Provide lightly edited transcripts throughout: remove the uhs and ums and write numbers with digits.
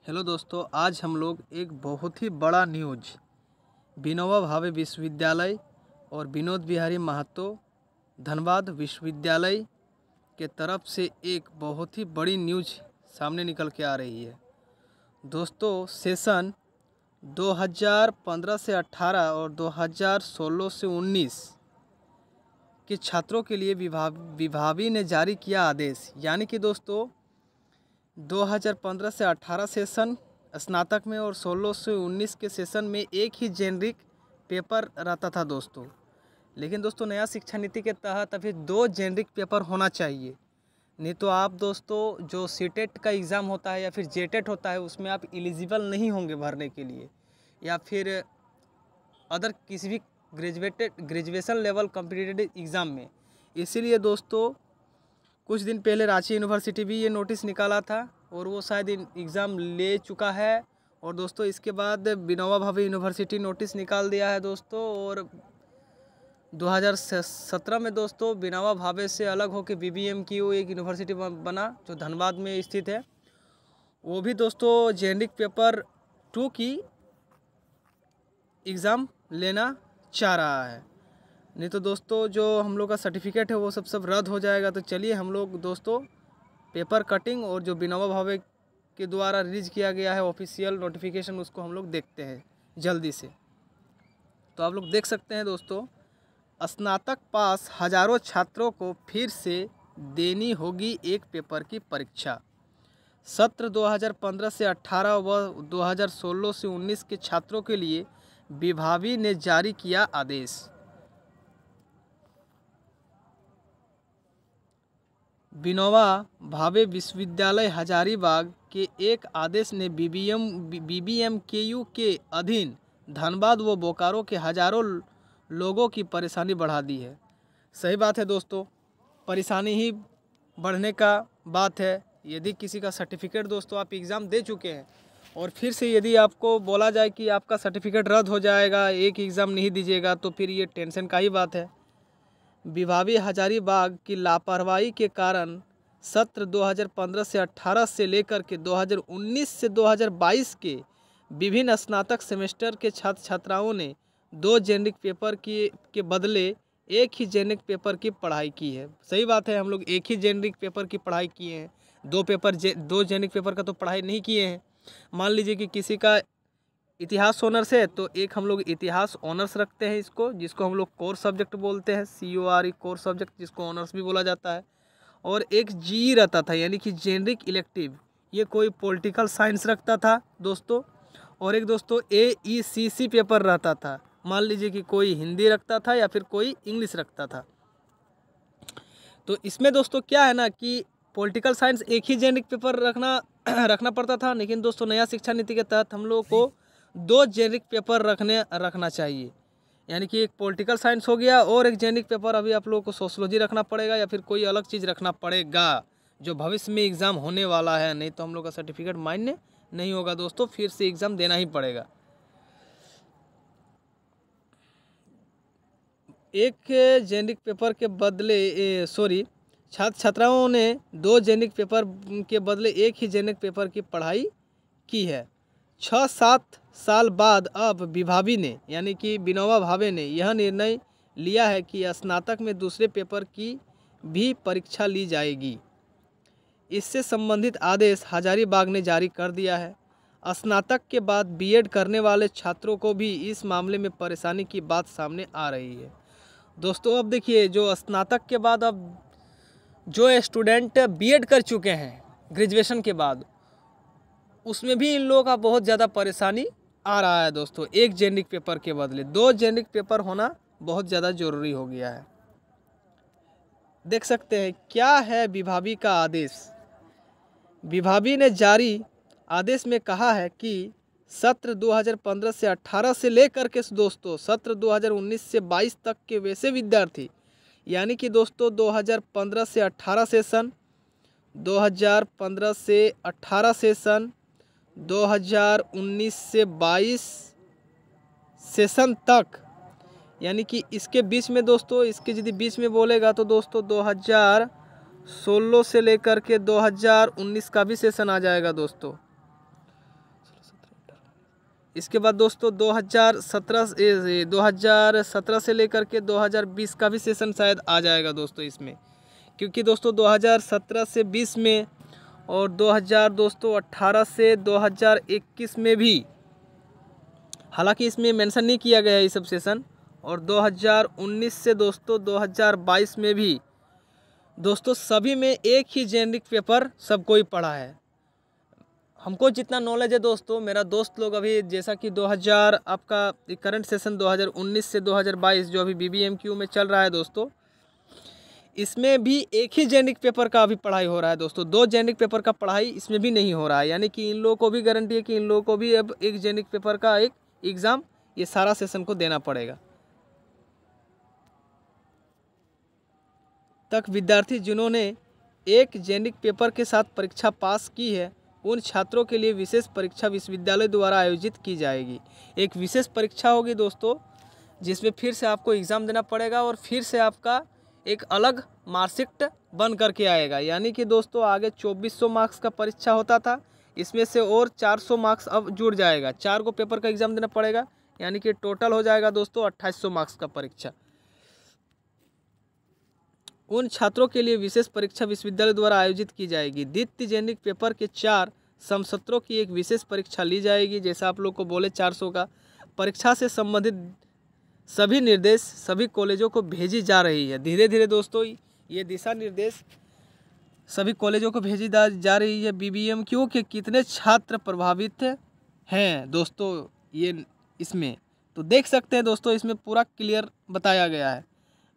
Hello दोस्तों, आज हम लोग एक बहुत ही बड़ा न्यूज विनोबा भावे विश्वविद्यालय और विनोद बिहारी महतो धनबाद विश्वविद्यालय के तरफ से एक बहुत ही बड़ी न्यूज सामने निकल के आ रही है। दोस्तों, सेशन 2015 से 18 और 2016 से 19 के छात्रों के लिए विभावी ने जारी किया आदेश। यानी कि दोस्तों 2015 से 18 सेशन स्नातक में और 16 से 19 के सेशन में एक ही जेनरिक पेपर रहता था दोस्तों। लेकिन दोस्तों नया शिक्षा नीति के तहत अभी 2 जेनरिक पेपर होना चाहिए, नहीं तो आप दोस्तों जो सीटेट का एग्ज़ाम होता है या फिर जेटेट होता है उसमें आप एलिजिबल नहीं होंगे भरने के लिए, या फिर अदर किसी भी ग्रेजुएशन लेवल कॉम्पिटिटिव एग्ज़ाम में। इसीलिए दोस्तों कुछ दिन पहले रांची यूनिवर्सिटी भी ये नोटिस निकाला था और वो शायद एग्ज़ाम ले चुका है। और दोस्तों इसके बाद विनोबा भावे यूनिवर्सिटी नोटिस निकाल दिया है दोस्तों। और 2017 में दोस्तों विनोबा भावे से अलग होकर BBM की वो एक यूनिवर्सिटी बना जो धनबाद में स्थित है। वो भी दोस्तों जेनरिक पेपर 2 की एग्ज़ाम लेना चाह रहा है, नहीं तो दोस्तों जो हम लोग का सर्टिफिकेट है वो सब रद्द हो जाएगा। तो चलिए हम लोग दोस्तों पेपर कटिंग और जो विनोबा भावे के द्वारा रिलीज़ किया गया है ऑफिशियल नोटिफिकेशन उसको हम लोग देखते हैं जल्दी से। तो आप लोग देख सकते हैं दोस्तों, स्नातक पास हज़ारों छात्रों को फिर से देनी होगी एक पेपर की परीक्षा। सत्र 2015 से 18 व 2016 से 19 के छात्रों के लिए विभावी ने जारी किया आदेश। विनोबा भावे विश्वविद्यालय हजारीबाग के एक आदेश ने BBMKU के अधीन धनबाद व बोकारो के हजारों लोगों की परेशानी बढ़ा दी है। सही बात है दोस्तों, परेशानी ही बढ़ने का बात है। यदि किसी का सर्टिफिकेट दोस्तों आप एग्ज़ाम दे चुके हैं और फिर से यदि आपको बोला जाए कि आपका सर्टिफिकेट रद्द हो जाएगा, एक एग्ज़ाम नहीं दीजिएगा, तो फिर ये टेंशन का ही बात है। विभावी हजारीबाग की लापरवाही के कारण सत्र 2015 से 18 से लेकर के 2019 से 2022 के विभिन्न स्नातक सेमेस्टर के छात्र छात्राओं ने 2 जेनरिक पेपर के बदले एक ही जेनरिक पेपर की पढ़ाई की है। सही बात है, हम लोग एक ही जेनरिक पेपर की पढ़ाई किए हैं, 2 जेनरिक पेपर का तो पढ़ाई नहीं किए हैं। मान लीजिए कि किसी का इतिहास ऑनर्स है तो एक हम लोग इतिहास ऑनर्स रखते हैं इसको, जिसको हम लोग कोर सब्जेक्ट बोलते हैं, CORE कोर सब्जेक्ट, जिसको ऑनर्स भी बोला जाता है। और एक जी रहता था यानी कि जेनरिक इलेक्टिव, ये कोई पॉलिटिकल साइंस रखता था दोस्तों। और एक दोस्तों AECC पेपर रहता था, मान लीजिए कि कोई हिंदी रखता था या फिर कोई इंग्लिश रखता था। तो इसमें दोस्तों क्या है ना कि पॉलिटिकल साइंस एक ही जेनरिक पेपर रखना पड़ता था, लेकिन दोस्तों नया शिक्षा नीति के तहत हम लोग को 2 जेनरिक पेपर रखना चाहिए। यानी कि एक पॉलिटिकल साइंस हो गया और एक जेनरिक पेपर अभी आप लोगों को सोशलॉजी रखना पड़ेगा या फिर कोई अलग चीज़ रखना पड़ेगा जो भविष्य में एग्ज़ाम होने वाला है, नहीं तो हम लोग का सर्टिफिकेट मान्य नहीं होगा दोस्तों, फिर से एग्ज़ाम देना ही पड़ेगा। एक जेनरिक पेपर के बदले छात्र छात्राओं ने 2 जेनरिक पेपर के बदले एक ही जेनरिक पेपर की पढ़ाई की है। 6-7 साल बाद अब विभावी ने यानी कि विनोबा भावे ने यह निर्णय लिया है कि स्नातक में दूसरे पेपर की भी परीक्षा ली जाएगी। इससे संबंधित आदेश हजारीबाग ने जारी कर दिया है। स्नातक के बाद B.Ed करने वाले छात्रों को भी इस मामले में परेशानी की बात सामने आ रही है दोस्तों। अब देखिए, जो स्नातक के बाद अब जो स्टूडेंट B.Ed कर चुके हैं ग्रेजुएशन के बाद, उसमें भी इन लोगों का बहुत ज़्यादा परेशानी आ रहा है दोस्तों। एक जेनरिक पेपर के बदले 2 जेनरिक पेपर होना बहुत ज़्यादा ज़रूरी हो गया है। देख सकते हैं क्या है विभावी का आदेश। विभावी ने जारी आदेश में कहा है कि सत्र 2015 से 18 से लेकर के दोस्तों सत्र 2019 से 22 तक के वैसे विद्यार्थी, यानी कि दोस्तों 2015 से 18 सेशन, 2015 से 18 सेशन, 2019 से 22 सेशन तक, यानी कि इसके बीच में दोस्तों, इसके यदि बीच में बोलेगा तो दोस्तों 2016 से लेकर के 2019 का भी सेशन आ जाएगा दोस्तों। इसके बाद दोस्तों 2017 से लेकर के 2020 का भी सेशन शायद आ जाएगा दोस्तों इसमें, क्योंकि दोस्तों 2017 से 20 में और 2018 से 2021 में भी, हालांकि इसमें मेंशन नहीं किया गया है ये सब सेशन, और 2019 से दोस्तों 2022 में भी दोस्तों सभी में एक ही जेनरिक पेपर सब कोई पढ़ा है। हमको जितना नॉलेज है दोस्तों, मेरा दोस्त लोग अभी जैसा कि 2000 आपका करंट सेशन 2019 से 2022 जो अभी BBMQ में चल रहा है दोस्तों, इसमें भी एक ही जेनरिक पेपर का अभी पढ़ाई हो रहा है दोस्तों। 2 जेनरिक पेपर का पढ़ाई इसमें भी नहीं हो रहा है, यानी कि इन लोगों को भी गारंटी है कि इन लोगों को भी अब एक जेनरिक पेपर का एक एग्ज़ाम ये सारा सेशन को देना पड़ेगा। तक विद्यार्थी जिन्होंने एक जेनरिक पेपर के साथ परीक्षा पास की है, उन छात्रों के लिए विशेष परीक्षा विश्वविद्यालय द्वारा आयोजित की जाएगी। एक विशेष परीक्षा होगी दोस्तों, जिसमें फिर से आपको एग्ज़ाम देना पड़ेगा और फिर से आपका एक अलग मार्कशीट बन करके आएगा। यानी कि दोस्तों आगे 2400 मार्क्स का परीक्षा होता था, इसमें से और 400 मार्क्स अब जुड़ जाएगा। 4 को पेपर का एग्ज़ाम देना पड़ेगा, यानी कि टोटल हो जाएगा दोस्तों 2800 मार्क्स का परीक्षा। उन छात्रों के लिए विशेष परीक्षा विश्वविद्यालय द्वारा आयोजित की जाएगी। द्वितीय जेनरिक पेपर के 4 समसत्रों की एक विशेष परीक्षा ली जाएगी। जैसा आप लोग को बोले 400 का परीक्षा से संबंधित सभी निर्देश सभी कॉलेजों को भेजी जा रही है। धीरे धीरे दोस्तों ये दिशा निर्देश सभी कॉलेजों को भेजी जा रही है। BBMQ के कितने छात्र प्रभावित हैं दोस्तों, ये इसमें तो देख सकते हैं दोस्तों, इसमें पूरा क्लियर बताया गया है।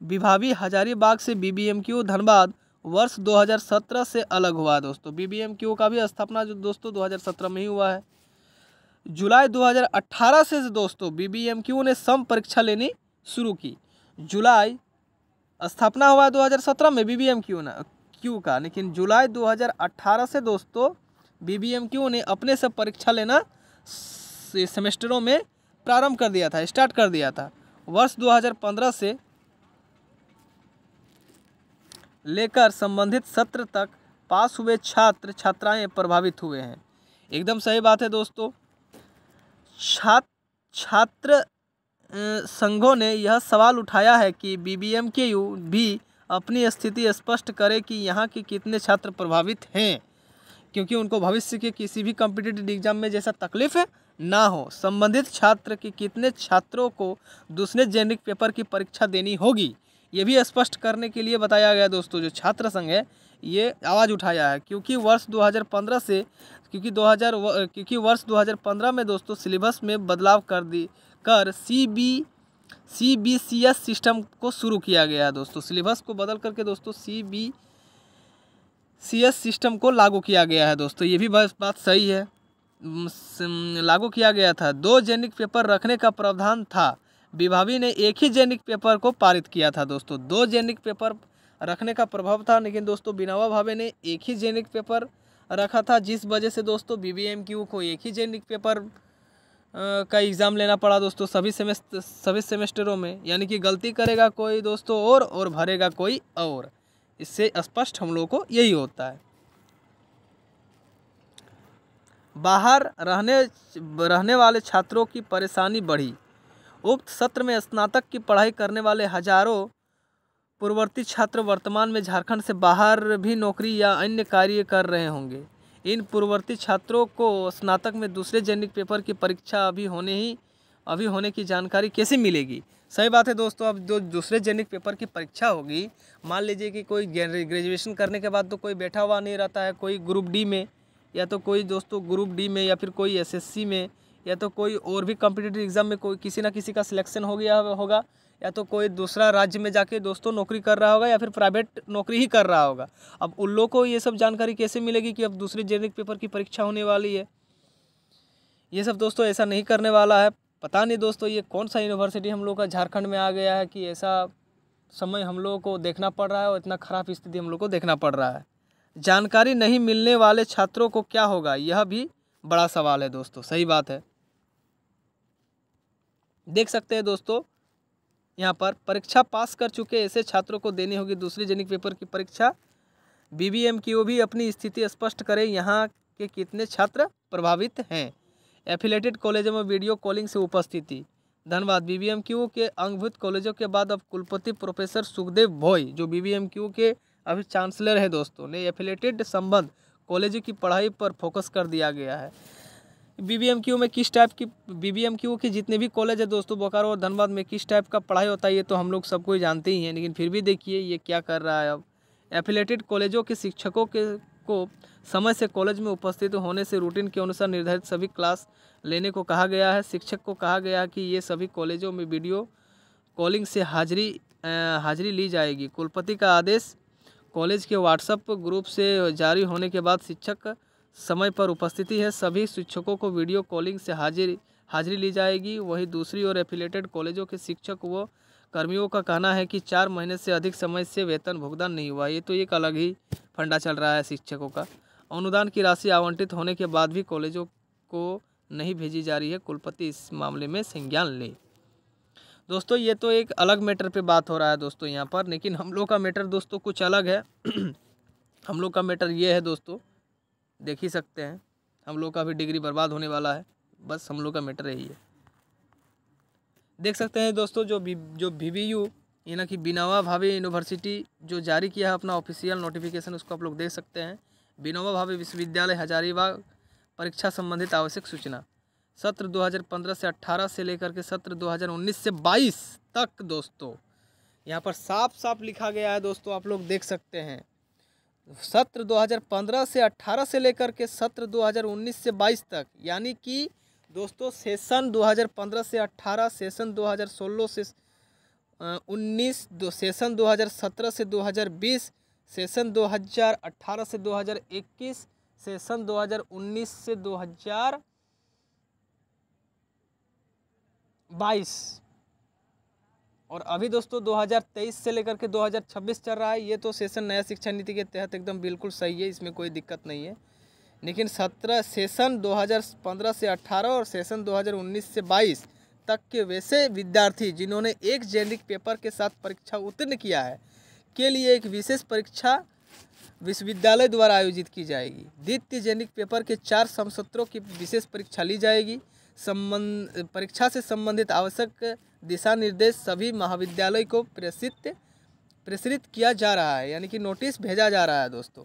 विभावी हजारीबाग से BBMQ धनबाद वर्ष 2017 से अलग हुआ दोस्तों। BBMQ का भी स्थापना जो दोस्तों 2017 में ही हुआ है। जुलाई 2018 से दोस्तों BBMQ ने सम परीक्षा लेनी शुरू की। जुलाई स्थापना हुआ 2017 में BBMQ का, लेकिन जुलाई 2018 से दोस्तों BBMQ ने अपने से परीक्षा लेना सेमेस्टरों में प्रारंभ कर दिया था, स्टार्ट कर दिया था। वर्ष 2015 से लेकर संबंधित सत्र तक पास हुए छात्र छात्राएं प्रभावित हुए हैं। एकदम सही बात है दोस्तों। छात्र संघों ने यह सवाल उठाया है कि BBMQ भी अपनी स्थिति स्पष्ट करे कि यहाँ के कितने छात्र प्रभावित हैं, क्योंकि उनको भविष्य के किसी भी कॉम्पिटिटिव एग्जाम में जैसा तकलीफ ना हो। संबंधित छात्र के कितने छात्रों को दूसरे जेनरिक पेपर की परीक्षा देनी होगी, ये भी स्पष्ट करने के लिए बताया गया दोस्तों। जो छात्र संघ है ये आवाज़ उठाया है, क्योंकि वर्ष 2015 में दोस्तों सिलेबस में बदलाव कर CBCS सिस्टम को शुरू किया गया है दोस्तों। सिलेबस को बदल करके दोस्तों CBCS सिस्टम को लागू किया गया है दोस्तों। ये भी बात सही है, लागू किया गया था। 2 जेनरिक पेपर रखने का प्रावधान था। विभावी ने एक ही जेनरिक पेपर को पारित किया था दोस्तों। 2 जेनरिक पेपर रखने का प्रभाव था, लेकिन दोस्तों विनोबा भावे ने एक ही जेनरिक पेपर रखा था, जिस वजह से दोस्तों BBMQ को एक ही जेनरिक पेपर का एग्ज़ाम लेना पड़ा दोस्तों सभी सेमेस्टरों में। यानी कि गलती करेगा कोई दोस्तों और भरेगा कोई और। इससे स्पष्ट हम लोगों को यही होता है। बाहर रहने वाले छात्रों की परेशानी बढ़ी। उक्त सत्र में स्नातक की पढ़ाई करने वाले हजारों पूर्ववर्ती छात्र वर्तमान में झारखंड से बाहर भी नौकरी या अन्य कार्य कर रहे होंगे। इन पूर्ववर्ती छात्रों को स्नातक में दूसरे जेनरिक पेपर की परीक्षा अभी होने की जानकारी कैसे मिलेगी? सही बात है दोस्तों। अब जो दूसरे जेनरिक पेपर की परीक्षा होगी, मान लीजिए कि कोई ग्रेजुएशन करने के बाद तो कोई बैठा हुआ नहीं रहता है, कोई ग्रुप डी में या तो कोई दोस्तों ग्रुप डी में या फिर कोई SSC में या तो कोई और भी कॉम्पिटिटिव एग्ज़ाम में कोई किसी ना किसी का सिलेक्शन हो गया होगा, या तो कोई दूसरा राज्य में जाके दोस्तों नौकरी कर रहा होगा या फिर प्राइवेट नौकरी ही कर रहा होगा। अब उन लोगों को ये सब जानकारी कैसे मिलेगी कि अब दूसरे जेनरिक पेपर की परीक्षा होने वाली है? ये सब दोस्तों ऐसा नहीं करने वाला है। पता नहीं दोस्तों ये कौन सा यूनिवर्सिटी हम लोग का झारखंड में आ गया है कि ऐसा समय हम लोगों को देखना पड़ रहा है और इतना ख़राब स्थिति हम लोग को देखना पड़ रहा है। जानकारी नहीं मिलने वाले छात्रों को क्या होगा, यह भी बड़ा सवाल है दोस्तों। सही बात है। देख सकते हैं दोस्तों यहाँ पर परीक्षा पास कर चुके ऐसे छात्रों को देनी होगी दूसरे जेनरिक पेपर की परीक्षा। BBMQ भी अपनी स्थिति स्पष्ट करे, यहाँ के कितने छात्र प्रभावित हैं। एफिलेटेड कॉलेजों में वीडियो कॉलिंग से उपस्थिति। धन्यवाद। बीबीएमक्यू के अंगभूत कॉलेजों के बाद अब कुलपति प्रोफेसर सुखदेव भोई, जो बीबीएमक्यू के अभी चांसलर है दोस्तों, ने एफिलेटेड संबंध कॉलेजों की पढ़ाई पर फोकस कर दिया गया है। बीबीएमक्यू में किस टाइप की, बीबीएमक्यू के जितने भी कॉलेज है दोस्तों बोकारो और धनबाद में किस टाइप का पढ़ाई होता है ये तो हम लोग सबको ही जानते ही हैं, लेकिन फिर भी देखिए ये क्या कर रहा है। अब एफिलेटेड कॉलेजों के शिक्षकों को समय से कॉलेज में उपस्थित होने से रूटीन के अनुसार निर्धारित सभी क्लास लेने को कहा गया है। शिक्षक को कहा गया है कि ये सभी कॉलेजों में वीडियो कॉलिंग से हाजिरी ली जाएगी। कुलपति का आदेश कॉलेज के व्हाट्सएप ग्रुप से जारी होने के बाद शिक्षक समय पर उपस्थिति है, सभी शिक्षकों को वीडियो कॉलिंग से हाजिरी ली जाएगी। वहीं दूसरी ओर एफिलेटेड कॉलेजों के शिक्षक व कर्मियों का कहना है कि 4 महीने से अधिक समय से वेतन भुगतान नहीं हुआ। ये तो एक अलग ही फंडा चल रहा है शिक्षकों का। अनुदान की राशि आवंटित होने के बाद भी कॉलेजों को नहीं भेजी जा रही है। कुलपति इस मामले में संज्ञान ले। दोस्तों ये तो एक अलग मैटर पे बात हो रहा है दोस्तों यहाँ पर, लेकिन हम लोग का मैटर दोस्तों कुछ अलग है। हम लोग का मैटर ये है दोस्तों, देख ही सकते हैं, हम लोग का भी डिग्री बर्बाद होने वाला है, बस हम लोग का मैटर यही है। देख सकते हैं दोस्तों जो BBU यानी कि विनोबा भावे यूनिवर्सिटी जो जारी किया है अपना ऑफिशियल नोटिफिकेशन, उसको आप लोग देख सकते हैं। विनोबा भावे विश्वविद्यालय हजारीबाग परीक्षा संबंधित आवश्यक सूचना। सत्र 2015 से 18 से लेकर के सत्र 2019 से 22 तक दोस्तों यहाँ पर साफ साफ लिखा गया है दोस्तों, आप लोग देख सकते हैं। सत्र 2015 से 18 से लेकर के सत्र 2019 से 22 तक, यानी कि दोस्तों सेशन 2015 से 18, सेशन 2016 से 19, सेशन 2017 से 2020, सेशन 2018 से 2021, सेशन 2019 से 2022 और अभी दोस्तों 2023 से लेकर के 2026 चल रहा है। ये तो सेशन नया शिक्षा नीति के तहत एकदम बिल्कुल सही है, इसमें कोई दिक्कत नहीं है। लेकिन सेशन 2015 से 18 और सेशन 2019 से 22 तक के वैसे विद्यार्थी जिन्होंने एक जेनिक पेपर के साथ परीक्षा उत्तीर्ण किया है के लिए एक विशेष परीक्षा विश्वविद्यालय द्वारा आयोजित की जाएगी। द्वितीय जेनिक पेपर के 4 समसत्रों की विशेष परीक्षा ली जाएगी। परीक्षा से संबंधित आवश्यक दिशा निर्देश सभी महाविद्यालय को प्रेषित किया जा रहा है, यानी कि नोटिस भेजा जा रहा है दोस्तों।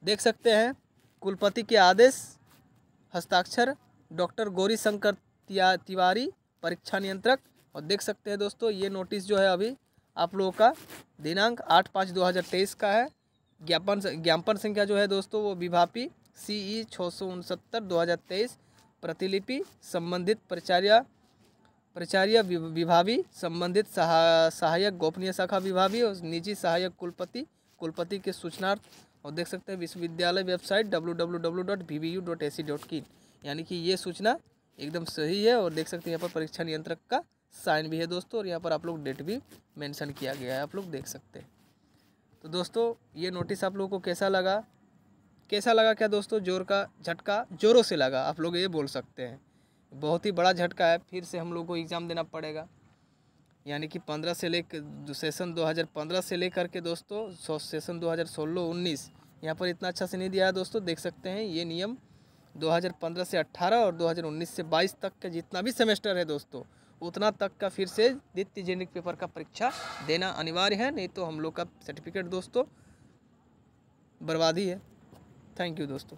देख सकते हैं कुलपति के आदेश, हस्ताक्षर डॉक्टर गौरी शंकर तिवारी परीक्षा नियंत्रक। और देख सकते हैं दोस्तों ये नोटिस जो है अभी आप लोगों का दिनांक 8/5/2023 का है। ज्ञापन संख्या जो है दोस्तों वो विभापी CE 669/2023, प्रतिलिपि संबंधित प्राचार्य विभावी, संबंधित सहायक गोपनीय शाखा विभावी और निजी सहायक कुलपति के सूचनार्थ। और देख सकते हैं विश्वविद्यालय वेबसाइट www.bbu.ac.in, यानी कि ये सूचना एकदम सही है। और देख सकते हैं यहाँ पर परीक्षा नियंत्रक का साइन भी है दोस्तों, और यहाँ पर आप लोग डेट भी मेंशन किया गया है, आप लोग देख सकते हैं। तो दोस्तों ये नोटिस आप लोगों को कैसा लगा क्या दोस्तों? जोर का झटका जोरों से लगा, आप लोग ये बोल सकते हैं। बहुत ही बड़ा झटका है, फिर से हम लोग को एग्ज़ाम देना पड़ेगा, यानी कि 15 से लेकर सेशन 2015 से लेकर के दोस्तों सेशन 2016-19 यहाँ पर इतना अच्छा से नहीं दिया है दोस्तों। देख सकते हैं ये नियम 2015 से 18 और 2019 से 22 तक का जितना भी सेमेस्टर है दोस्तों उतना तक का फिर से द्वितीय जेनिक पेपर का परीक्षा देना अनिवार्य है, नहीं तो हम लोग का सर्टिफिकेट दोस्तों बर्बादी है। थैंक यू दोस्तों।